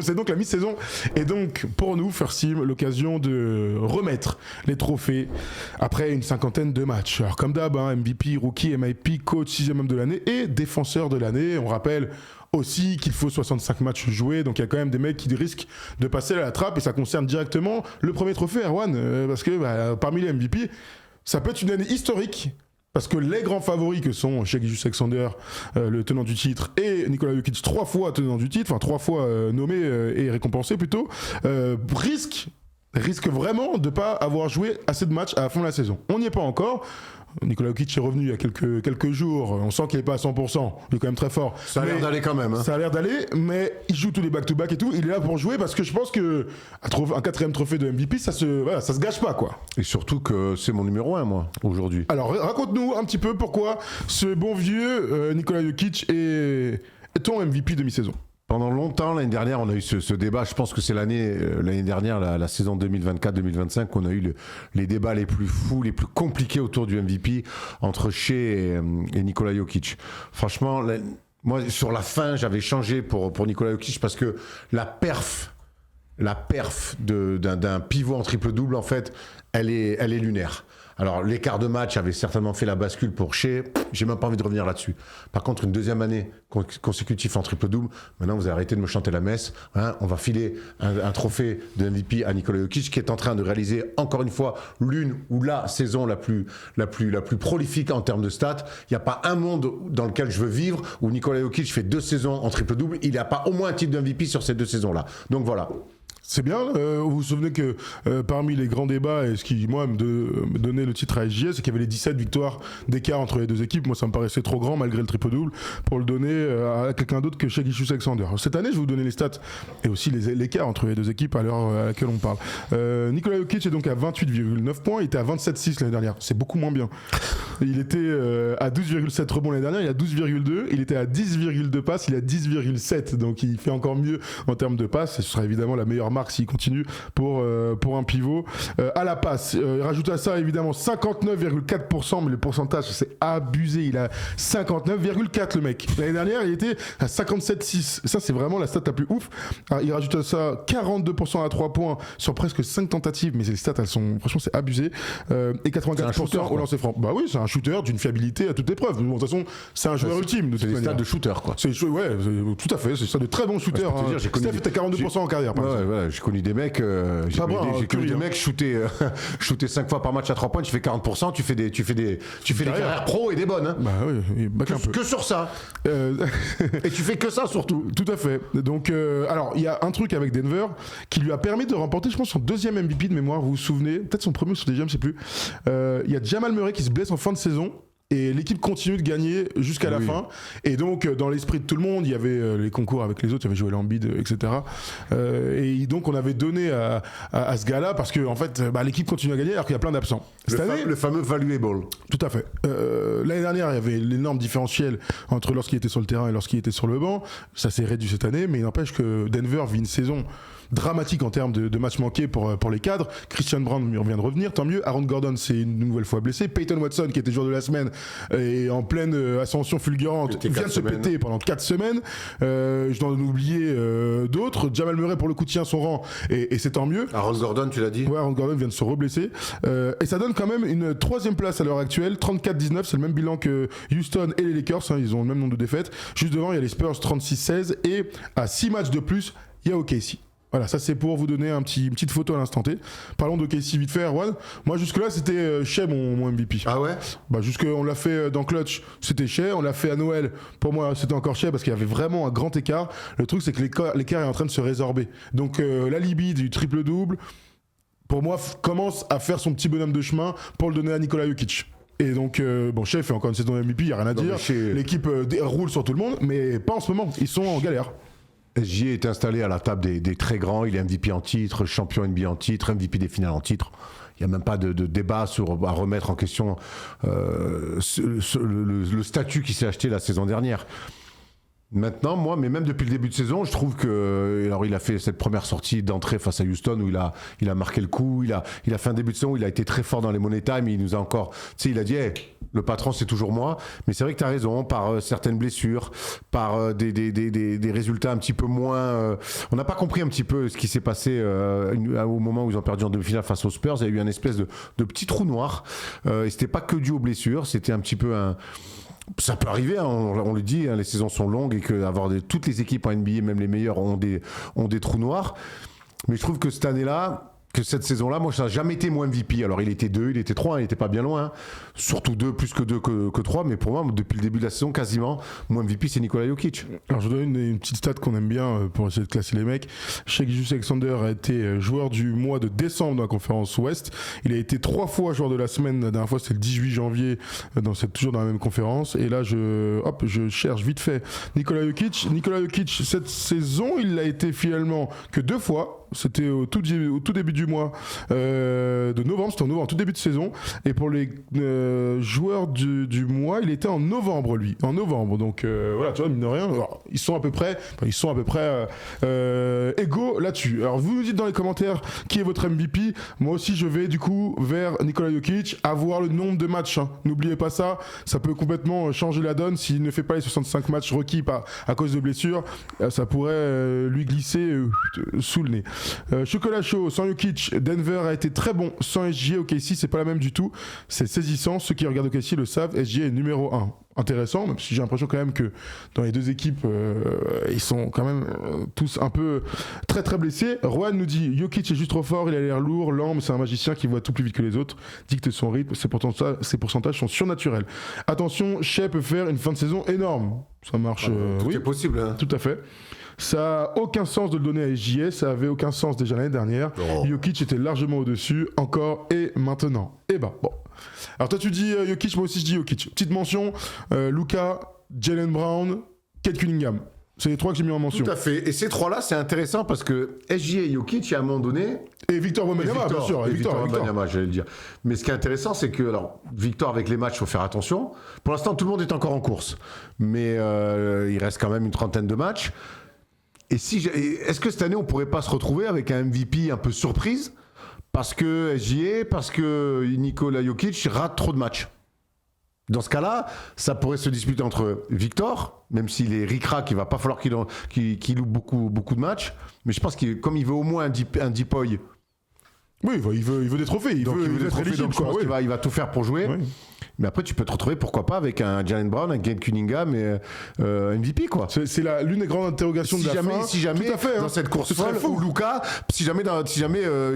c'est donc la mi-saison. Et donc, pour nous, First Team, l'occasion de remettre les trophées après une cinquantaine de matchs. Alors, comme d'hab, MVP, Rookie, MIP, Coach, 6e homme de l'année et Défenseur de l'année. On rappelle aussi qu'il faut 65 matchs joués, donc il y a quand même des mecs qui risquent de passer à la trappe et ça concerne directement le premier trophée, Erwan, parce que parmi les MVP, ça peut être une année historique. Parce que les grands favoris que sont Shai Gilgeous-Alexander, le tenant du titre, et Nikola Jokic, 3 fois tenant du titre, enfin 3 fois nommé et récompensé plutôt, risquent vraiment de ne pas avoir joué assez de matchs à la fin de la saison. On n'y est pas encore. Nikola Jokic est revenu il y a quelques jours. On sent qu'il n'est pas à 100%. Il est quand même très fort. Ça a l'air d'aller quand même. Ça a l'air d'aller, mais il joue tous les back-to-back et tout. Il est là pour jouer parce que je pense qu'un 4e trophée de MVP, ça se gâche pas, quoi. Et surtout que c'est mon numéro 1, moi, aujourd'hui. Alors, raconte-nous un petit peu pourquoi ce bon vieux Nikola Jokic est ton MVP de mi-saison. Pendant longtemps, l'année dernière, on a eu ce débat. Je pense que c'est l'année dernière, la saison 2024-2025, qu'on a eu les débats les plus fous, les plus compliqués autour du MVP entre Shai et Nikola Jokic. Franchement, moi, sur la fin, j'avais changé pour Nikola Jokic parce que la perf d'un pivot en triple-double, en fait, elle est lunaire. Alors, l'écart de match avait certainement fait la bascule pour Shai. J'ai même pas envie de revenir là-dessus. Par contre, une deuxième année consécutive en triple-double, maintenant, vous avez arrêté de me chanter la messe. On va filer un trophée de MVP à Nikola Jokic, qui est en train de réaliser, encore une fois, l'une ou la saison la plus prolifique en termes de stats. Il n'y a pas un monde dans lequel je veux vivre où Nikola Jokic fait 2 saisons en triple-double. Il n'y a pas au moins un titre de MVP sur ces 2 saisons-là. Donc voilà. C'est bien. Vous vous souvenez que parmi les grands débats, et ce qui, moi, me donnait le titre à SJS, c'est qu'il y avait les 17 victoires d'écart entre les deux équipes. Moi, ça me paraissait trop grand, malgré le triple-double, pour le donner à quelqu'un d'autre que Shai Gilgeous-Alexander. Cette année, je vais vous donner les stats et aussi l'écart entre les deux équipes à l'heure à laquelle on parle. Nikola Jokic est donc à 28,9 points. Il était à 27,6 l'année dernière. C'est beaucoup moins bien. Il était à 12,7 rebonds l'année dernière. Il a 12,2. Il était à 10,2 passes. Il a 10,7. Donc, il fait encore mieux en termes de passes. Et ce sera évidemment la meilleure marque s'il continue pour un pivot. À la passe, il rajoute à ça évidemment 59,4%, mais le pourcentage c'est abusé, il a 59,4 le mec. L'année dernière il était à 57,6. Ça c'est vraiment la stat la plus ouf. Alors, il rajoute à ça 42% à 3 points sur presque 5 tentatives, mais les stats elles sont, franchement c'est abusé. Et 84% au lancer franc. Bah oui, c'est un shooter d'une fiabilité à toute épreuve. De toute façon, c'est un joueur ultime. C'est des stats de shooter, quoi. Ouais, tout à fait, c'est ça, de très bons shooters. Steph était à 42% en carrière, par exemple. Ouais, j'ai connu des mecs, shooter 5 fois par match à 3 points, tu fais 40%, tu fais des carrières pro et des bonnes. Hein. Bah oui, que sur ça. Et tu fais que ça surtout. Tout à fait. Donc, alors, il y a un truc avec Denver qui lui a permis de remporter, je pense, son 2e MVP de mémoire. Vous vous souvenez? Peut-être son premier ou son 2e, je sais plus. Il y a Jamal Murray qui se blesse en fin de saison. Et l'équipe continue de gagner jusqu'à la fin. Et donc, dans l'esprit de tout le monde, il y avait les concours avec les autres, il y avait Joel Embiid, etc. Et donc, on avait donné à ce gars-là parce que, en fait, l'équipe continue à gagner alors qu'il y a plein d'absents. Le fameux valuable. Tout à fait. L'année dernière, il y avait l'énorme différentiel entre lorsqu'il était sur le terrain et lorsqu'il était sur le banc. Ça s'est réduit cette année, mais il n'empêche que Denver vit une saison dramatique en termes de matchs manqués pour les cadres. Christian Brown vient de revenir, tant mieux. Aaron Gordon s'est une nouvelle fois blessé. Peyton Watson, qui était joueur de la semaine, est en pleine ascension fulgurante, vient de se péter pendant 4 semaines. Je dois en oublier d'autres. Jamal Murray, pour le coup, tient son rang et c'est tant mieux. Aaron Gordon, tu l'as dit? Ouais, Aaron Gordon vient de se reblesser. Et ça donne quand même une 3e place à l'heure actuelle, 34-19. C'est le même bilan que Houston et les Lakers. Ils ont le même nombre de défaites. Juste devant, il y a les Spurs, 36-16. Et à 6 matchs de plus, il y a OKC. Voilà, ça c'est pour vous donner une petite photo à l'instant T. Parlons de OKC vite fait, Erwan. Moi jusque-là c'était Shai mon MVP. Ah ouais? On l'a fait dans Clutch, c'était Shai. On l'a fait à Noël, pour moi c'était encore Shai parce qu'il y avait vraiment un grand écart. Le truc c'est que l'écart est en train de se résorber. Donc l'alibi du triple-double, pour moi, commence à faire son petit bonhomme de chemin pour le donner à Nikola Jokic. Et donc, Shai fait encore une saison MVP, il n'y a rien à dire. L'équipe roule sur tout le monde, mais pas en ce moment, ils sont en galère. SJ est installé à la table des très grands, il est MVP en titre, champion NBA en titre, MVP des finales en titre. Il n'y a même pas de débat à remettre en question le statut qui s'est acheté la saison dernière. Maintenant, moi, mais même depuis le début de saison, je trouve que. Alors, il a fait cette première sortie d'entrée face à Houston où il a marqué le coup. Il a fait un début de saison où il a été très fort dans les money time. Il nous a encore. Tu sais, il a dit, hey, le patron, c'est toujours moi. Mais c'est vrai que tu as raison, par certaines blessures, par des résultats un petit peu moins. On n'a pas compris un petit peu ce qui s'est passé au moment où ils ont perdu en demi-finale face aux Spurs. Il y a eu un espèce de petit trou noir. Et c'était pas que dû aux blessures. C'était un petit peu un. Ça peut arriver, hein, on le dit, hein, les saisons sont longues et que toutes les équipes en NBA, même les meilleures, ont des trous noirs. Mais je trouve que cette année-là, que cette saison-là, moi, ça n'a jamais été mon MVP. Alors, il était 2, il était 3, il n'était pas bien loin. Hein. Surtout 2, plus que 2 que 3. Mais pour moi, depuis le début de la saison, quasiment, mon MVP, c'est Nikola Jokic. Alors, je vous donne une petite stat qu'on aime bien pour essayer de classer les mecs. Shai Gilgeous-Alexander a été joueur du mois de décembre dans la conférence Ouest. Il a été 3 fois joueur de la semaine. La dernière fois, c'était le 18 janvier, toujours dans la même conférence. Et là, je cherche vite fait Nikola Jokic. Nikola Jokic, cette saison, il l'a été finalement que 2 fois. C'était au tout début du mois de novembre, c'était en novembre, tout début de saison. Et pour les joueurs du mois, il était en novembre, lui. En novembre. Donc voilà, tu vois, mine de rien, alors, ils sont à peu près égaux là-dessus. Alors vous nous dites dans les commentaires qui est votre MVP. Moi aussi, je vais du coup vers Nikola Jokic, avoir le nombre de matchs. Hein. N'oubliez pas ça, ça peut complètement changer la donne. S'il ne fait pas les 65 matchs requis à cause de blessures, ça pourrait lui glisser sous le nez. Chocolat chaud, sans Jokic, Denver a été très bon. Sans SGA, OKC, c'est pas la même du tout. C'est saisissant. Ceux qui regardent OKC le savent. SGA est numéro 1. Intéressant, même si j'ai l'impression quand même que dans les deux équipes, ils sont quand même tous un peu très très blessés. Rohan nous dit Jokic est juste trop fort, il a l'air lourd, lent, mais c'est un magicien qui voit tout plus vite que les autres, dicte son rythme, ses pourcentages sont surnaturels. Attention, Shai peut faire une fin de saison énorme. Ça marche. Tout oui, est possible. Hein. Tout à fait. Ça n'a aucun sens de le donner à SGA, ça avait aucun sens déjà l'année dernière. Oh. Jokic était largement au-dessus, encore et maintenant. Et bon. Alors toi tu dis Jokic, moi aussi je dis Jokic. Petite mention, Luka, Jaylen Brown, Cade Cunningham. C'est les 3 que j'ai mis en mention. Tout à fait. Et ces 3-là, c'est intéressant parce que SGA et Jokic, à un moment donné... Et Victor Wembanyama, bien sûr. Victor Wembanyama, j'allais le dire. Mais ce qui est intéressant, c'est que, alors, Victor, avec les matchs, il faut faire attention. Pour l'instant, tout le monde est encore en course. Mais il reste quand même une trentaine de matchs. Et est-ce que cette année, on ne pourrait pas se retrouver avec un MVP un peu surprise parce que Nikola Jokic rate trop de matchs? Dans ce cas-là, ça pourrait se disputer entre Victor, même s'il est ric-rac, il va pas falloir qu'il loupe beaucoup de matchs. Mais je pense comme il veut au moins un Deepoy. Oui, il veut des trophées. Il veut être éligible. Donc je pense qu'il va tout faire pour jouer. Oui. Mais après, tu peux te retrouver, pourquoi pas, avec un Jaylen Brown, un Cade Cunningham et MVP, quoi. C'est l'une des grandes interrogations de la fin. Si jamais, tout à fait, dans cette course folle, ou Luka, si jamais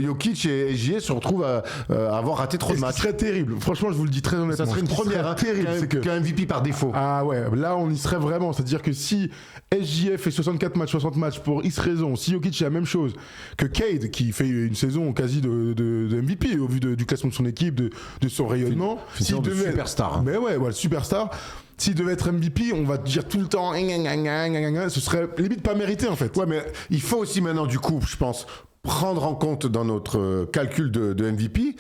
Jokic et SGA se retrouvent à avoir raté trop de matchs. Ce serait terrible. Franchement, je vous le dis très honnêtement. Ça serait une première terrible. Qu'un MVP par défaut. Ah ouais, là, on y serait vraiment. C'est-à-dire que si SGA fait 64 matchs, 60 matchs pour X raisons, si Jokic est la même chose que Cade, qui fait une saison quasi de MVP au vu du classement de son équipe, de son rayonnement. S'il devait superstar. Mais ouais, superstar. S'il devait être MVP, on va dire tout le temps, ce serait limite pas mérité en fait. Ouais, mais il faut aussi maintenant, du coup, je pense, prendre en compte dans notre calcul de MVP.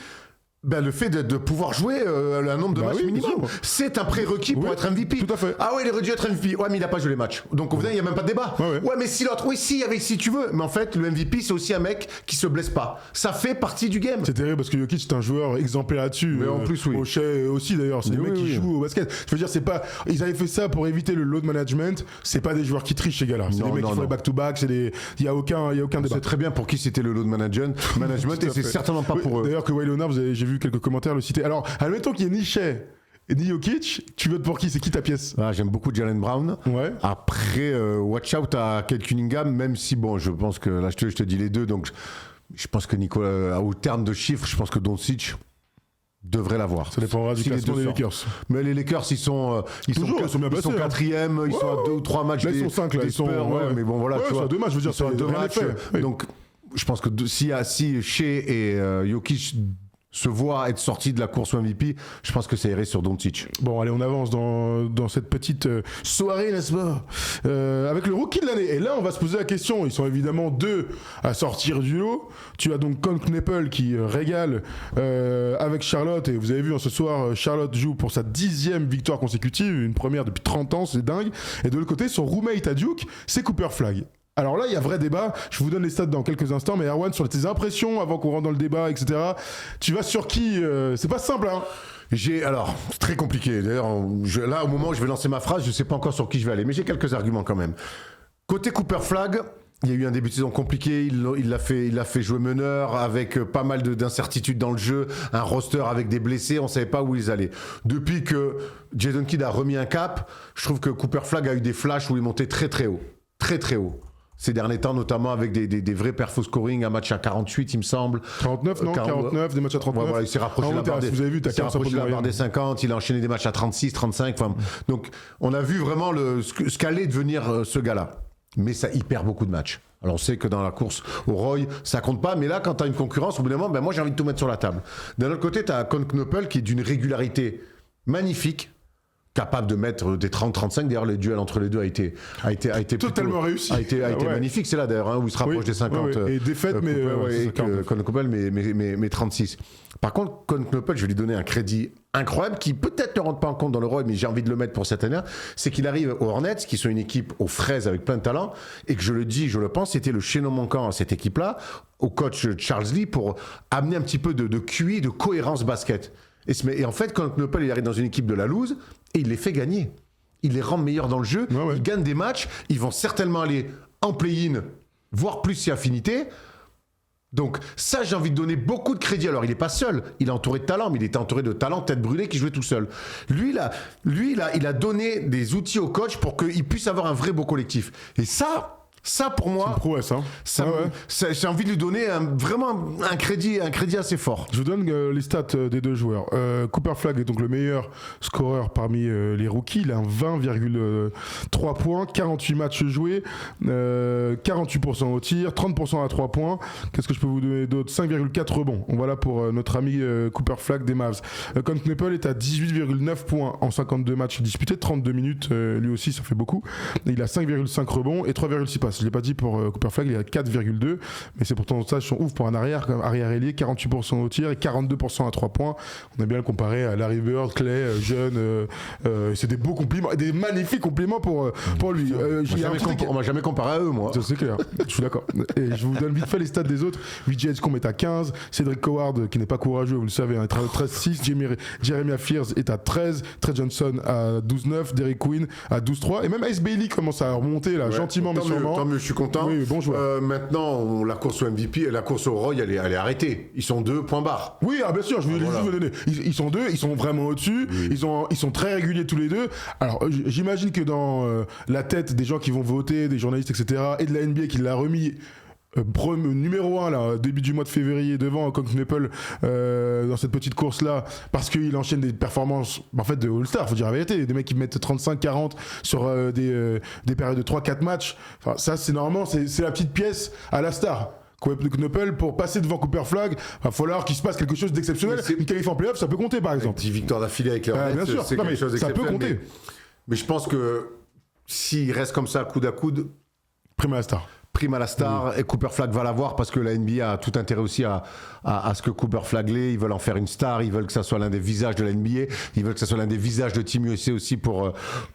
Le fait de pouvoir jouer un nombre de matchs minimum, c'est un prérequis pour être MVP. Tout à fait. Ah ouais, il aurait dû être MVP. Ouais, mais il n'a pas joué les matchs. Donc au final, il n'y a même pas de débat. Ouais, mais si l'autre, si tu veux. Mais en fait, le MVP, c'est aussi un mec qui se blesse pas. Ça fait partie du game. C'est terrible parce que Jokic, c'est un joueur exemplaire là-dessus. Mais en plus, oui. Au Shai aussi d'ailleurs. C'est des mecs qui jouent au basket. Je veux dire, c'est pas. Ils avaient fait ça pour éviter le load management. C'est pas des joueurs qui trichent, ces gars-là. C'est des mecs qui font les back-to-back. Il y a aucun débat. C'est très bien pour qui c'était le load management et c'est certainement pas pour eux. D'ailleurs, que Leonard, j'ai vu quelques commentaires le citer. Alors, admettons qu'il y ait ni Shai ni Jokic, tu votes pour qui? C'est qui ta pièce? J'aime beaucoup Jaylen Brown. Ouais. Après, watch out à Cade Cunningham, même si, je pense que là, je te dis les deux. Donc, je pense que Nicolas, au terme de chiffres, je pense que Doncic devrait l'avoir. Ça dépendra du classement des Lakers. Mais les Lakers, ils sont quatrième, ils sont à 2 ou 3 matchs. Là, ils sont 5, là. Ils sont. Mais bon, voilà. Tu vois, 2 matchs, je veux dire, c'est 2 matchs. Donc, je pense que si Shai et Jokic se voit être sorti de la course au MVP, je pense que ça irait sur Doncic. Bon, allez, on avance dans cette petite soirée, n'est-ce pas, avec le rookie de l'année. Et là, on va se poser la question. Ils sont évidemment 2 à sortir du lot. Tu as donc Con Kneppel qui régale avec Charlotte. Et vous avez vu, ce soir, Charlotte joue pour sa 10e victoire consécutive, une première depuis 30 ans, c'est dingue. Et de l'autre côté, son roommate à Duke, c'est Cooper Flagg. Alors là, il y a vrai débat. Je vous donne les stats dans quelques instants. Mais Erwan, sur tes impressions avant qu'on rentre dans le débat, etc., tu vas sur qui c'est pas simple, hein. Alors, c'est très compliqué. D'ailleurs, là, au moment où je vais lancer ma phrase, je ne sais pas encore sur qui je vais aller. Mais j'ai quelques arguments quand même. Côté Cooper Flagg, il y a eu un début de saison compliqué. Il l'a fait jouer meneur avec pas mal d'incertitudes dans le jeu. Un roster avec des blessés. On ne savait pas où ils allaient. Depuis que Jason Kidd a remis un cap, je trouve que Cooper Flagg a eu des flashs où il montait très très haut. Très très haut. Ces derniers temps, notamment avec des vrais perfos scoring, un match à 48, il me semble. 49, non 49, des matchs à 39. Voilà, il s'est rapproché de la barre des 50, il a enchaîné des matchs à 36, 35. Donc, on a vu vraiment ce qu'allait devenir ce gars-là. Mais ça, il perd beaucoup de matchs. Alors, on sait que dans la course au Roy, ça compte pas. Mais là, quand tu as une concurrence, au bout d'un moment, moi, j'ai envie de tout mettre sur la table. D'un autre côté, tu as Con Kneppel qui est d'une régularité magnifique, capable de mettre des 30-35. D'ailleurs, le duel entre les deux a été totalement réussi. A été magnifique. C'est là d'ailleurs où il se rapproche des 50. Et défaite, mais 36. Par contre, Con Kneppel, je vais lui donner un crédit incroyable qui peut-être ne rentre pas en compte dans le Roy, mais j'ai envie de le mettre pour cette année. C'est qu'il arrive aux Hornets, qui sont une équipe aux fraises avec plein de talent, et que je le pense, c'était le chaînon manquant à cette équipe-là, au coach Charles Lee, pour amener un petit peu de QI, de cohérence basket. Et en fait, Con Kneppel, il arrive dans une équipe de la loose et il les fait gagner. Il les rend meilleurs dans le jeu, ils gagnent des matchs, ils vont certainement aller en play-in, voire plus si affinité. Donc ça, j'ai envie de donner beaucoup de crédit. Alors, il n'est pas seul, il est entouré de talent, mais il était entouré de talent tête brûlée qui jouait tout seul. Lui, il a donné des outils au coach pour qu'il puisse avoir un vrai beau collectif. Et ça pour moi, c'est une prouesse, hein. J'ai envie de lui donner vraiment un crédit assez fort. Je vous donne les stats des 2 joueurs. Cooper Flagg est donc le meilleur scoreur parmi les rookies. Il a 20,3 points, 48 matchs joués, 48% au tir, 30% à 3 points. Qu'est-ce que je peux vous donner d'autre? 5,4 rebonds. Voilà pour notre ami Cooper Flagg des Mavs. Con Kneppel est à 18,9 points en 52 matchs disputés, 32 minutes. Lui aussi, ça fait beaucoup. Il a 5,5 rebonds et 3,6 passes. Je ne l'ai pas dit pour Cooper Flagg, il est à 4,2, mais c'est pourtant ça, ils sont ouf pour un arrière ailier, 48% au tir et 42% à 3 points. On a bien le comparé à Larry Bird, Clay, jeune. C'est des beaux compliments, des magnifiques compliments pour lui. On m'a jamais comparé à eux, moi. C'est clair, je suis d'accord. Et je vous donne vite fait les stats des autres. Vijay Edgecombe est à 15, Cedric Howard, qui n'est pas courageux, vous le savez, est à 13,6, Jeremiah Fears est à 13, Trey Johnson à 12,9, Derrick Quinn à 12,3, et même Ice Bailey commence à remonter là, gentiment mais sûrement. Je suis content. Oui, bon joueur. Maintenant, la course au MVP et la course au Roy, elle est arrêtée. Ils sont 2 points barre. Oui, bien sûr, je vous donner. Ils sont 2, ils sont vraiment au-dessus. Oui. Ils sont très réguliers tous les 2. Alors, j'imagine que dans la tête des gens qui vont voter, des journalistes, etc., et de la NBA qui l'a remis numéro 1 là, début du mois de février devant Con Kneppel dans cette petite course là, parce qu'il enchaîne des performances en fait de All-Star, faut dire la vérité, des mecs qui mettent 35-40 sur des périodes de 3-4 matchs. Enfin, ça c'est normalement c'est la petite pièce à la star. Kneppel, pour passer devant Cooper Flagg, il va falloir qu'il se passe quelque chose d'exceptionnel. Une qualif en playoff, ça peut compter par exemple. 10 victoires d'affilée avec les Hornets, bien sûr. C'est quelque chose d'exceptionnel. Ça peut compter. Mais je pense que s'il reste comme ça, coude à coude, prime à la star. Prime à la star, et Cooper Flagg va l'avoir parce que la NBA a tout intérêt aussi à ce que Cooper Flagg l'ait. Ils veulent en faire une star, ils veulent que ça soit l'un des visages de la NBA, ils veulent que ça soit l'un des visages de Team USA aussi pour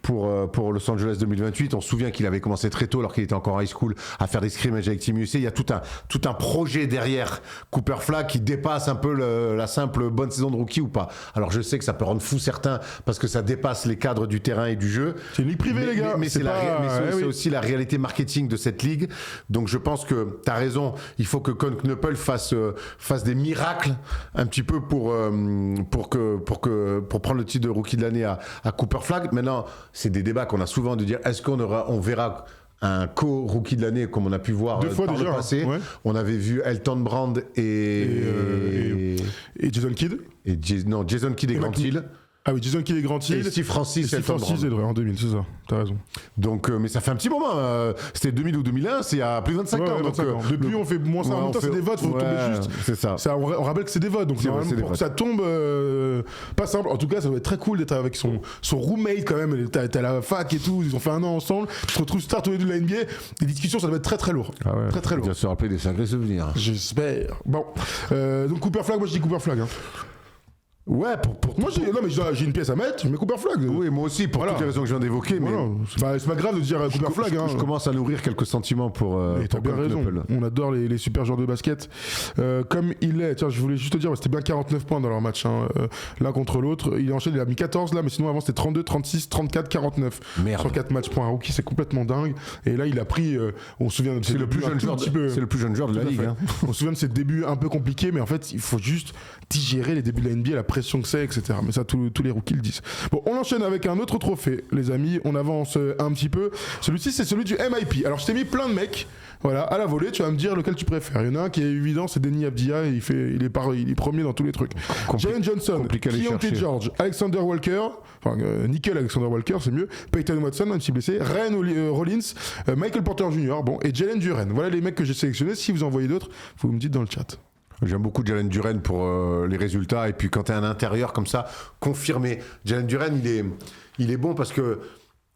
Los Angeles 2028. On se souvient qu'il avait commencé très tôt, alors qu'il était encore en high school, à faire des scrimmages avec Team USA. Il y a tout un projet derrière Cooper Flagg qui dépasse un peu la simple bonne saison de rookie ou pas. Alors je sais que ça peut rendre fou certains parce que ça dépasse les cadres du terrain et du jeu. C'est une ligue privée, les gars. Mais c'est aussi la réalité marketing de cette ligue. Donc je pense que tu as raison, il faut que Con Kneppel fasse des miracles un petit peu pour prendre le titre de rookie de l'année à Cooper Flagg. Maintenant, c'est des débats qu'on a souvent de dire est-ce qu'on verra un co-rookie de l'année comme on a pu voir par le passé. Ouais. On avait vu Elton Brand et Jason Kidd. Jason Kidd et Grant Hill. Ah oui, Jason Kidd et Grant Hill. Et Steve Francis, Steve Francis Edray en 2000, c'est ça. T'as raison. Donc, mais ça fait un petit moment. C'était 2000 ou 2001, c'est il y a plus de 25 ans. Donc, depuis, on fait moins ça. En même temps, c'est des votes, faut tomber juste. C'est ça. On rappelle que c'est des votes. Donc, normalement, pour que ça tombe, pas simple. En tout cas, ça doit être très cool d'être avec son roommate quand même. T'es à la fac et tout. Ils ont fait un an ensemble. Ils se retrouvent start tous les deux de la NBA. Les discussions, ça doit être très très lourd. Ah ouais. Très très lourd. Tu vas se rappeler des sacrés souvenirs. J'espère. Bon. Donc, Cooper Flag, moi je dis Cooper Flag. Ouais, moi j'ai une pièce à mettre, je mets Cooper Flag. Oui, moi aussi, pour toutes les raisons que je viens d'évoquer. Mais c'est pas grave de dire Cooper Flag. Je commence à nourrir quelques sentiments pour. T'as bien raison. On adore les super joueurs de basket. Comme il est, tiens, je voulais juste te dire, c'était bien 49 points dans leur match, l'un contre l'autre. Il enchaîne, il a mis 14 là, mais sinon avant c'était 32, 36, 34, 49. Merde. Sur 4 matchs pour un rookie, c'est complètement dingue. Et là, il a pris, on se souvient de ses débuts c'est le plus jeune joueur de la ligue. On se souvient de ses débuts un peu compliqués, mais en fait, il faut juste digérer les débuts de la NBA, la pression que c'est, etc. Mais ça, tous les rookies le disent. Bon, on enchaîne avec un autre trophée, les amis. On avance un petit peu. Celui-ci, c'est celui du MIP. Alors, je t'ai mis plein de mecs. Voilà, à la volée, tu vas me dire lequel tu préfères. Il y en a un qui est évident, c'est Deni Avdija. Il est premier dans tous les trucs. Jalen Johnson, Keontae George, Alexander Walker, Nickel Alexander Walker, c'est mieux. Peyton Watson, même si blessé. Ryan Rollins, Michael Porter Jr. Bon, et Jalen Duren. Voilà les mecs que j'ai sélectionnés. Si vous en voyez d'autres, vous me dites dans le chat. J'aime beaucoup Jalen Duren pour les résultats. Et puis quand tu es un intérieur comme ça, confirmé. Jalen Duren, il est bon parce que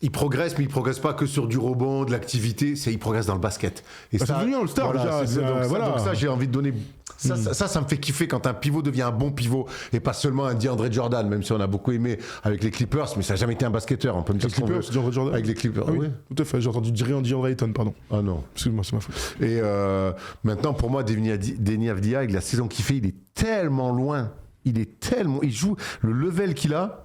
il progresse, mais il progresse pas que sur du rebond, de l'activité. Il progresse dans le basket. Et ça, c'est devenu un star déjà. Donc ça, j'ai envie de donner. Ça me fait kiffer quand un pivot devient un bon pivot et pas seulement un DeAndre Jordan, même si on a beaucoup aimé avec les Clippers, mais ça n'a jamais été un basketteur. On peut me dire Clippers, DeAndre Jordan. Avec les Clippers, oui. Tout à fait. J'ai entendu dire DeAndre Ayton, pardon. Ah non. Excuse-moi, c'est ma faute. Et maintenant, pour moi, Deni Avdija, avec la saison qu'il fait, il est tellement loin. Il joue le level qu'il a.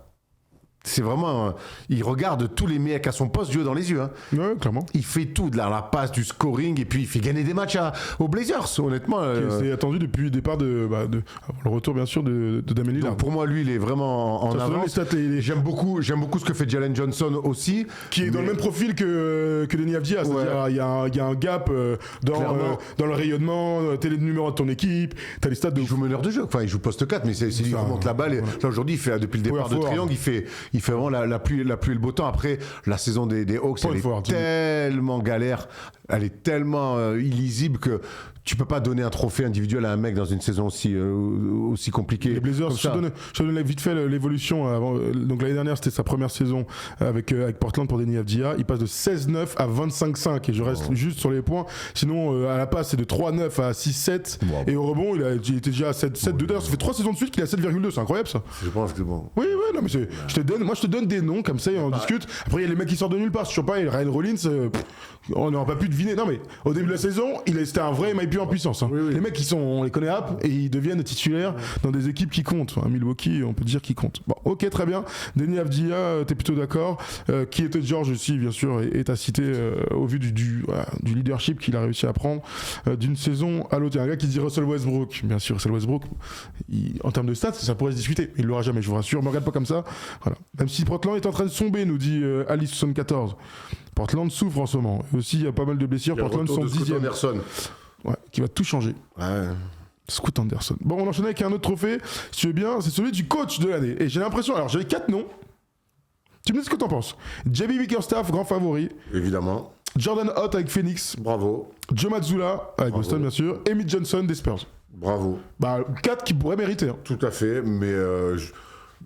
C'est vraiment. Il regarde tous les mecs à son poste jouer dans les yeux. Ouais, clairement. Il fait tout, de la passe, du scoring, et puis il fait gagner des matchs aux Blazers, honnêtement. C'est attendu depuis le départ le retour, bien sûr, de Damian Lillard. Pour moi, lui, il est vraiment en avance. J'aime beaucoup ce que fait Jalen Johnson aussi. Qui est dans le même profil que Deni Avdija. C'est-à-dire, il y a un gap dans le rayonnement, t'es le numéro de ton équipe, t'as les stats de. Il joue meneur de jeu. Enfin, il joue poste 4, mais c'est lui qui remonte la balle. Là, aujourd'hui, depuis le départ de Triangle, il fait vraiment la pluie et le beau temps. Après, la saison des Hawks, elle est tellement galère, elle est tellement illisible que tu peux pas donner un trophée individuel à un mec dans une saison aussi compliquée. Les Blazers, je te donne vite fait l'évolution. Donc l'année dernière, c'était sa première saison avec Portland pour Deni Avdija. Il passe de 16-9 à 25-5 et je reste juste sur les points. Sinon, à la passe, c'est de 3-9 à 6-7 et au rebond, il était déjà à 7-2. D'ailleurs, ça fait 3 saisons de suite qu'il a 7,2. C'est incroyable ça. Je pense que c'est bon. Oui, non, mais je te donne des noms comme ça et on discute. Après, il y a les mecs qui sortent de nulle part. Je sais pas, Ryan Rollins, on n'aurait pas pu deviner. Non, mais au début de la saison, c'était un vrai MIP en puissance. Oui. Les mecs, on les connaît et ils deviennent titulaires dans des équipes qui comptent. Milwaukee, on peut dire qu'ils comptent. Bon, ok, très bien. Deni Avdija, t'es plutôt d'accord. Keontae George aussi, bien sûr, est à citer au vu du leadership qu'il a réussi à prendre d'une saison à l'autre. Il y a un gars qui dit Russell Westbrook. Bien sûr, Russell Westbrook, en termes de stats, ça pourrait se discuter. Il l'aura jamais, je vous rassure. Me regarde pas comme ça. Voilà. Même si Portland est en train de somber, nous dit Alice74. Portland souffre en ce moment. Et aussi, il y a pas mal de blessures. Portland sont 10e. Ouais, qui va tout changer. Ouais. Scoot Anderson. Bon, on enchaîne avec un autre trophée. Si tu veux bien, c'est celui du coach de l'année. Et j'ai l'impression. Alors, j'avais 4 noms. Tu me dis ce que t'en penses. JB Bickerstaff, grand favori. Évidemment. Jordan Hott avec Phoenix. Bravo. Joe Mazzulla avec Boston, bien sûr. Et Mitch Johnson des Spurs. Bravo. 4 qui pourraient mériter. Tout à fait, mais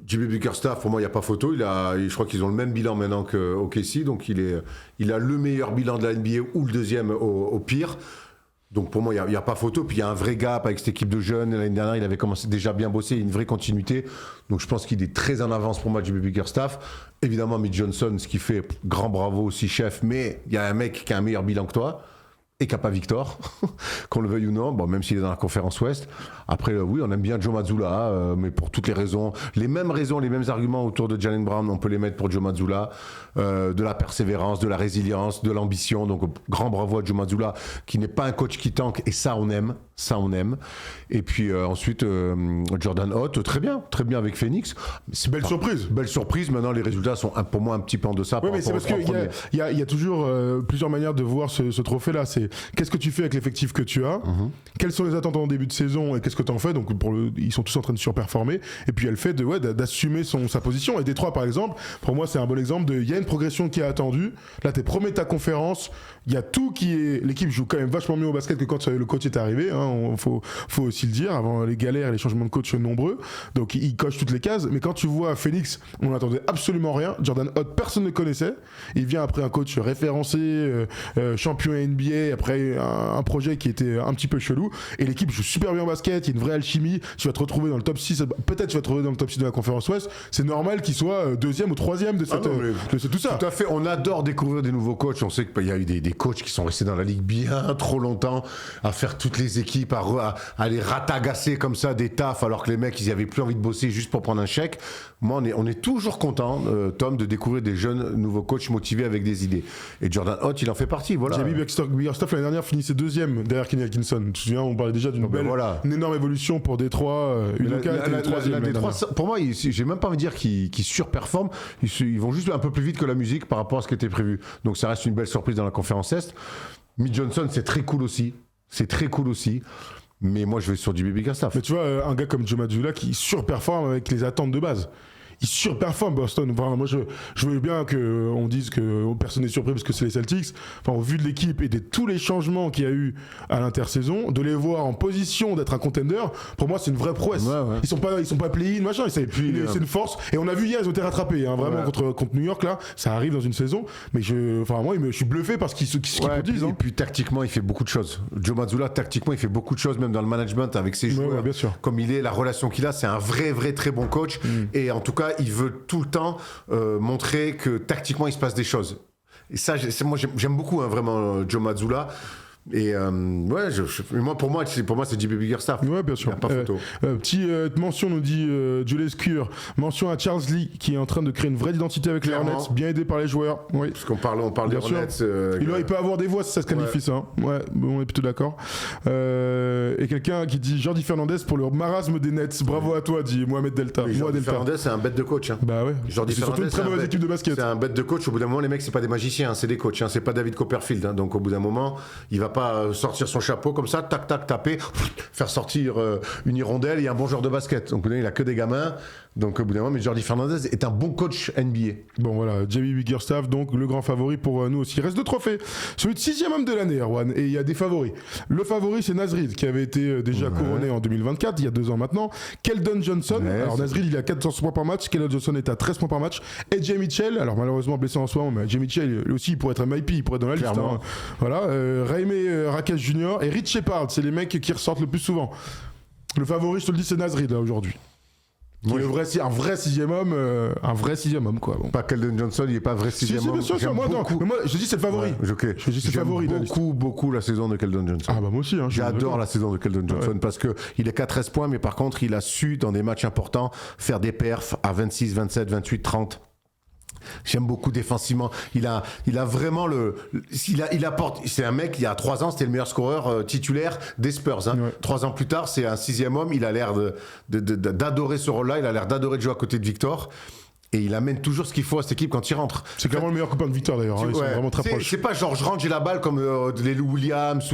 JB Bickerstaff, pour moi, il n'y a pas photo. Je crois qu'ils ont le même bilan maintenant qu'OKC, donc il a le meilleur bilan de la NBA ou le deuxième au pire. Donc pour moi, il n'y a pas photo. Puis il y a un vrai gap avec cette équipe de jeunes. L'année dernière, il avait commencé déjà bien bossé, une vraie continuité. Donc je pense qu'il est très en avance pour moi, JB Bickerstaff. Évidemment, Mitch Johnson, ce qu'il fait, grand bravo aussi, chef. Mais il y a un mec qui a un meilleur bilan que toi. Et qui n'a pas Victor, qu'on le veuille ou non, même s'il est dans la conférence Ouest. Après, oui, on aime bien Joe Mazzulla, mais pour toutes les raisons, les mêmes arguments autour de Jaylen Brown, on peut les mettre pour Joe Mazzulla, de la persévérance, de la résilience, de l'ambition. Donc, grand bravo à Joe Mazzulla, qui n'est pas un coach qui tank, et ça, on aime. Ça, on aime. Et puis ensuite, Jordan Hott, très bien avec Phoenix. C'est belle surprise. Belle surprise. Maintenant, les résultats sont pour moi un petit peu en deçà. Oui, mais c'est parce qu'il y a toujours plusieurs manières de voir ce trophée-là. C'est qu'est-ce que tu fais avec l'effectif que tu as, quelles sont les attentes en début de saison et qu'est-ce que tu en fais. Donc ils sont tous en train de surperformer. Et puis il y a le fait d'assumer sa position. Et Détroit, par exemple, pour moi, c'est un bon exemple il y a une progression qui est attendue. Là, tu es premier de ta conférence. Il y a tout qui est. L'équipe joue quand même vachement mieux au basket que quand le coach est arrivé. Faut aussi le dire. Avant les galères et les changements de coach nombreux. Donc il coche toutes les cases. Mais quand tu vois Phoenix, on n'attendait absolument rien. Jordan Hott, personne ne connaissait. Il vient après un coach référencé, champion NBA, après un projet qui était un petit peu chelou. Et l'équipe joue super bien au basket. Il y a une vraie alchimie. Tu vas te retrouver dans le top 6. Peut-être tu vas te retrouver dans le top 6 de la conférence Ouest. C'est normal qu'il soit deuxième ou troisième de tout ça. Tout à fait. On adore découvrir des nouveaux coachs. On sait qu'il y a eu des coachs qui sont restés dans la ligue bien trop longtemps à faire toutes les équipes, à les ratagasser comme ça des tafs alors que les mecs ils avaient plus envie de bosser juste pour prendre un chèque. Moi on est toujours content, Tom, de découvrir des jeunes nouveaux coachs motivés avec des idées. Et Jordan Hott, il en fait partie. Voilà. Jamie Bickerstaff l'année dernière finissait deuxième derrière Kenny Atkinson. Tu te souviens, on parlait déjà d'une une énorme évolution pour Détroit. Détroit, pour moi, j'ai même pas envie de dire qu'ils surperforment. Ils vont juste un peu plus vite que la musique par rapport à ce qui était prévu. Donc ça reste une belle surprise dans la conférence Est. Mitch Johnson, c'est très cool aussi. Mais moi, je vais sur du Bickerstaff. Mais tu vois, un gars comme Joe Mazzulla qui surperforme avec les attentes de base. Il surperforme Boston. Enfin, moi, je veux bien qu'on dise que personne n'est surpris parce que c'est les Celtics. Enfin, au vu de l'équipe et de tous les changements qu'il y a eu à l'intersaison, de les voir en position d'être un contender, pour moi, c'est une vraie prouesse. Ouais. Ils sont pas play-in, machin. C'est une force. Et on a vu hier, ils ont été rattrapés. Vraiment, contre New York, là, ça arrive dans une saison. Mais moi, je suis bluffé par ce qu'ils produisent. Et puis, tactiquement, il fait beaucoup de choses. Joe Mazzulla, tactiquement, il fait beaucoup de choses, même dans le management avec ses joueurs. Bien sûr. Comme il est, la relation qu'il a, c'est un vrai très bon coach. Et en tout cas, il veut tout le temps montrer que tactiquement il se passe des choses. Et ça, moi j'aime beaucoup vraiment Joe Mazzulla. Et pour moi c'est JB Bickerstaff. Ouais, bien sûr. Pas photo. Petite mention, nous dit Julius Cure. Mention à Charles Lee qui est en train de créer une vraie identité avec les Hornets, bien aidé par les joueurs. Oui. Parce qu'on parle des Hornets. Il peut avoir des voix si ça se qualifie ça. Ouais, on est plutôt d'accord. Et quelqu'un qui dit Jordi Fernandez pour le marasme des Nets. Bravo à toi, dit Mohamed Delta. Jordi Fernandez, c'est un bête de coach. Bah ouais. Jordi c'est surtout une très mauvaise équipe de basket. C'est un bête de coach. Au bout d'un moment, les mecs, c'est pas des magiciens, c'est des coachs. C'est pas David Copperfield. Donc au bout d'un moment, il va pas sortir son chapeau comme ça, tac, taper, faire sortir une hirondelle et un bon joueur de basket. Donc il a que des gamins. Donc au bout d'un moment, mais Jordi Fernandez est un bon coach NBA. Bon voilà, JB Bickerstaff, donc le grand favori pour nous aussi. Il reste 2 trophées. Celui de 6e homme de l'année, Erwan, et il y a des favoris. Le favori, c'est Naz Reid, qui avait été déjà couronné en 2024, il y a 2 ans maintenant. Keldon Johnson, alors Naz Reid, il a 14 points par match, Keldon Johnson est à 13 points par match. Et Jay Mitchell, alors malheureusement blessé en soi, mais Jay Mitchell, lui aussi, il pourrait être MIP, il pourrait être dans la liste. Voilà, Raime Rakesh Jr. et Rich Shepard, c'est les mecs qui ressortent le plus souvent. Le favori, je te le dis, c'est Naz Reid, là, aujourd'hui. Un vrai 6e homme, quoi. Bon. Pas Keldon Johnson, il n'est pas vrai 6e homme. Bien sûr, moi, je dis c'est le favori. Je dis c'est le favori. J'aime beaucoup la saison de Keldon Johnson. Ah bah moi aussi. J'adore la saison de Keldon Johnson parce qu'il est qu'à 13 points, mais par contre, il a su, dans des matchs importants, faire des perfs à 26, 27, 28, 30. J'aime beaucoup défensivement. Il a vraiment il apporte. C'est un mec, il y a 3 ans, c'était le meilleur scoreur titulaire des Spurs. 3 ans plus tard, c'est un 6e homme. Il a l'air d'adorer ce rôle-là. Il a l'air d'adorer de jouer à côté de Victor. Et il amène toujours ce qu'il faut à cette équipe quand il rentre. C'est clairement le meilleur copain de Victor d'ailleurs. Ils sont vraiment très proches. C'est pas genre je rentre, j'ai la balle comme les Lou Williams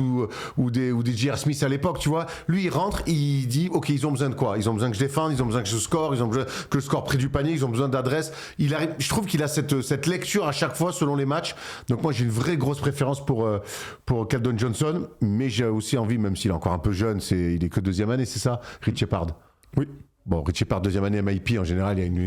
ou des J.R. Smith à l'époque, tu vois. Lui, il rentre, il dit ok, ils ont besoin de quoi ? Ils ont besoin que je défende, ils ont besoin que je score, ils ont besoin que je score près du panier, ils ont besoin d'adresse. Je trouve qu'il a cette lecture à chaque fois selon les matchs. Donc moi, j'ai une vraie grosse préférence pour Keldon Johnson, mais j'ai aussi envie, même s'il est encore un peu jeune, il est que 2e année, c'est ça, Rich Shepard. Oui. Bon, Rich Shepard, 2e année MIP, en général, il y a une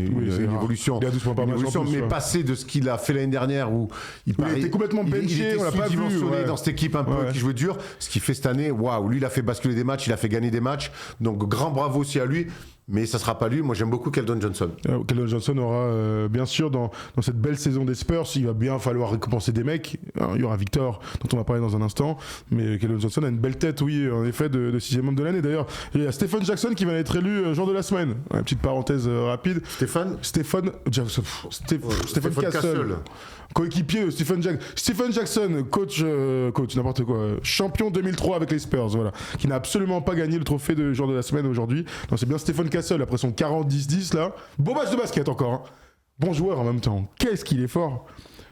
évolution. Il y a 12 points par match en plus, mais passer de ce qu'il a fait l'année dernière où il était complètement benché, on l'a pas vu. Dans cette équipe un peu qui jouait dur. Ce qu'il fait cette année, waouh, lui, il a fait basculer des matchs, il a fait gagner des matchs. Donc, grand bravo aussi à lui. mais ça sera pas lui. Moi, j'aime beaucoup Keldon Johnson. Keldon Johnson aura, bien sûr, dans cette belle saison des Spurs, il va bien falloir récompenser des mecs. Alors, il y aura Victor, dont on va parler dans un instant, mais Keldon Johnson a une belle tête, oui, en effet, de 6e homme de l'année. D'ailleurs, il y a Stephen Jackson qui va être élu joueur de la semaine. Une petite parenthèse rapide. Stephen Castle. Coéquipier de Stephen Jackson, coach, n'importe quoi, champion 2003 avec les Spurs, voilà, qui n'a absolument pas gagné le trophée de joueur de la semaine aujourd'hui. Non, c'est bien Stephen Castle après son 40-10-10 là. Beau match de basket encore, hein. Bon joueur en même temps. Qu'est-ce qu'il est fort.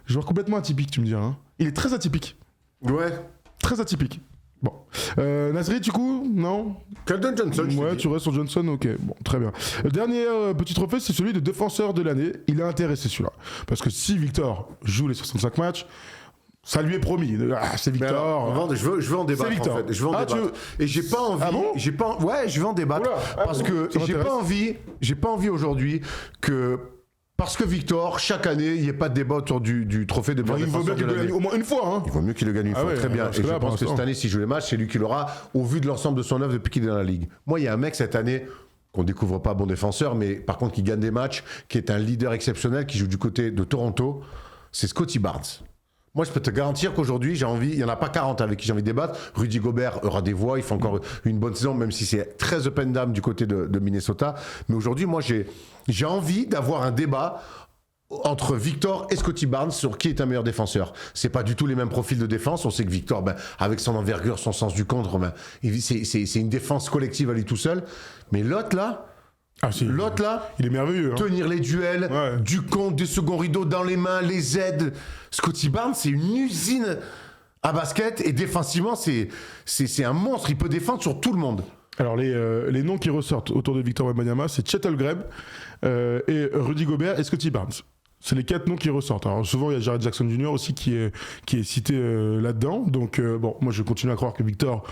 Joueur complètement atypique, tu me diras. Hein. Il est très atypique. Ouais. Très atypique. Bon. Nasri, du coup, non? Keldon Johnson, ouais, tu restes sur Johnson, ok. Bon, très bien. Le dernier petit trophée, c'est celui de défenseur de l'année. Il est intéressé celui-là. Parce que si Victor joue les 65 matchs, ça lui est promis. Ah, c'est Victor. Alors, je veux en débattre. En fait. Je veux en débattre. Et j'ai pas envie. Ah bon ouais, je veux en débattre. Parce que j'ai pas envie aujourd'hui que. Parce que Victor, chaque année, il n'y ait pas de débat autour du trophée de meilleur défenseur de l'année. Il vaut mieux qu'il le gagne au moins une fois. Hein. Il vaut mieux qu'il le gagne une fois. Très bien. Et je pense que cette année, s'il joue les matchs, c'est lui qui l'aura au vu de l'ensemble de son œuvre depuis qu'il est dans la ligue. Moi, il y a un mec cette année qu'on découvre pas bon défenseur, mais par contre qui gagne des matchs, qui est un leader exceptionnel, qui joue du côté de Toronto, c'est Scottie Barnes. Moi, je peux te garantir qu'aujourd'hui, il n'y en a pas 40 avec qui j'ai envie de débattre. Rudy Gobert aura des voix, il fait encore une bonne saison, même si c'est très up and down du côté de Minnesota. Mais aujourd'hui, moi, j'ai envie d'avoir un débat entre Victor et Scottie Barnes sur qui est un meilleur défenseur. C'est pas du tout les mêmes profils de défense. On sait que Victor, avec son envergure, son sens du contre, c'est une défense collective à lui tout seul. Mais l'autre là, il est merveilleux. Hein. Tenir les duels, du contre, des seconds rideaux dans les mains, les aides. Scottie Barnes, c'est une usine à basket et défensivement, c'est un monstre. Il peut défendre sur tout le monde. Alors les noms qui ressortent autour de Victor Wembanyama, c'est Chet Holmgren et Rudy Gobert et Scottie Barnes. C'est les 4 noms qui ressortent. Alors souvent il y a Jared Jackson Jr. aussi qui est cité là-dedans. Donc bon, moi je continue à croire que Victor,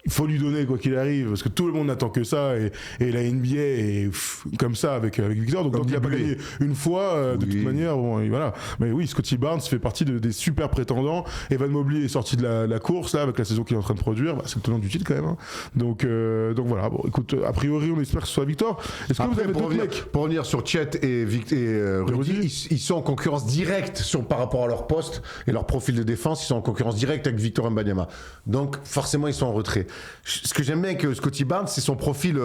il faut lui donner quoi qu'il arrive, parce que tout le monde n'attend que ça et la NBA est comme ça avec Victor. Donc comme quand il a pas gagné une fois, de toute manière, bon, et voilà. Mais oui, Scottie Barnes fait partie des super prétendants. Evan Mobley est sorti de la course là avec la saison qu'il est en train de produire. C'est le tenant du titre quand même. Hein. Donc voilà. Bon, écoute, a priori on espère que ce soit Victor. Est-ce que vous avez d'autres mecs pour revenir sur Chet et Rudy, ils sont en concurrence directe par rapport à leur poste et leur profil de défense. Ils sont en concurrence directe avec Victor Wembanyama. Donc forcément ils sont en retrait. Ce que j'aime bien avec Scottie Barnes, c'est son profil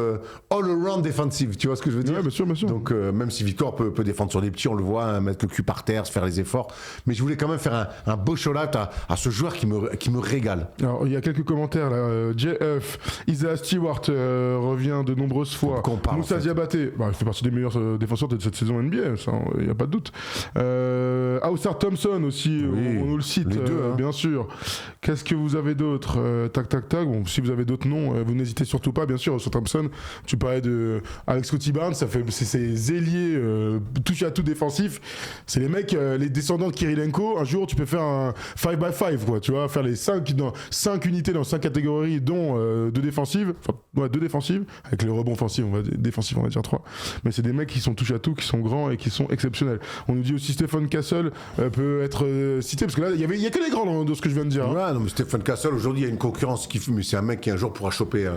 all-around défensif. Tu vois ce que je veux dire? Ouais, bien sûr, bien sûr. Donc même si Victor peut défendre sur des petits, on le voit, hein, mettre le cul par terre, se faire les efforts. Mais je voulais quand même faire un beau shout-out à ce joueur qui me régale. Alors il y a quelques commentaires là. JF, Isaiah Stewart revient de nombreuses fois. Moussa Diabaté, il fait partie des meilleurs défenseurs de cette saison NBA, il n'y a pas de doute. Ausar Thompson aussi, on nous le cite, les deux, hein. Bien sûr. Qu'est-ce que vous avez d'autre? Tac. Bon, si vous avez d'autres noms, vous n'hésitez surtout pas, bien sûr. Ausar Thompson, tu parlais avec Scottie Barnes, c'est ces ailiers touche à tout défensif. C'est les mecs, les descendants de Kirilenko. Un jour, tu peux faire un 5x5, quoi. Tu vois, faire les 5 unités dans 5 catégories, dont 2 défensives. Enfin, 2 défensives, avec les rebonds offensifs, défensifs, on va dire 3. Mais c'est des mecs qui sont touche à tout, qui sont grands et qui sont exceptionnels. On nous dit aussi Stephen Castle peut être cité, parce que là, il y a que les grands dans ce que je viens de dire. Ouais, non, mais Stephen Castle, aujourd'hui, il y a une concurrence mais c'est un mec qui un jour pourra choper.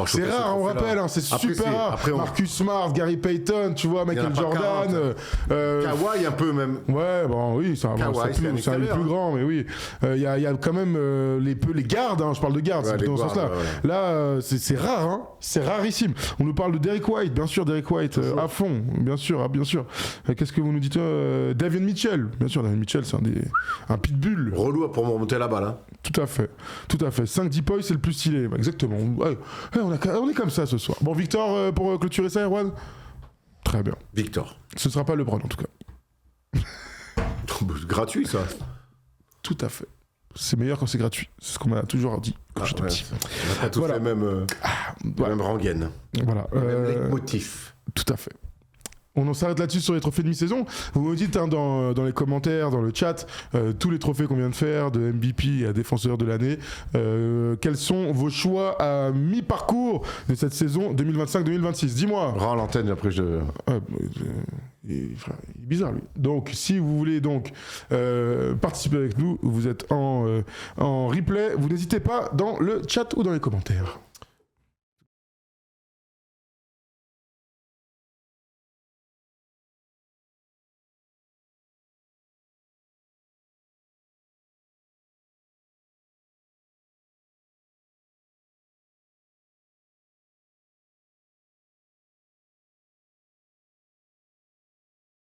C'est rare, on rappelle, hein, c'est super rare. Marcus Smart, Gary Payton, tu vois, Michael Jordan. Kawhi un peu même. Ouais, bon, oui, c'est un des plus grands, mais oui. Il y a quand même les gardes, hein, je parle de gardes, c'est plutôt dans ce sens-là. Ouais. Là, c'est rare, hein, c'est rarissime. On nous parle de Derrick White, bien sûr, Derrick White à fond, bien sûr. Qu'est-ce que vous nous dites? Davion Mitchell, bien sûr, Davion Mitchell, c'est un pitbull. Relou pour remonter la balle. Hein. Tout à fait. 5 deep boys, c'est le plus stylé. Exactement. Ouais, on est comme ça ce soir. Bon, Victor, pour clôturer ça, Erwan? Très bien. Victor. Ce sera pas LeBron, en tout cas. Gratuit, ça. Tout à fait. C'est meilleur quand c'est gratuit. C'est ce qu'on m'a toujours dit quand j'étais petit. On n'a pas tous les mêmes rengaines. Voilà. Même motifs. Tout à fait. On en s'arrête là-dessus sur les trophées de mi-saison. Vous me dites dans les commentaires, dans le chat, tous les trophées qu'on vient de faire, de MVP à défenseur de l'année, quels sont vos choix à mi-parcours de cette saison 2025-2026? Dis-moi. Rends l'antenne après il est bizarre lui. Donc si vous voulez donc participer avec nous, vous êtes en replay, vous n'hésitez pas dans le chat ou dans les commentaires.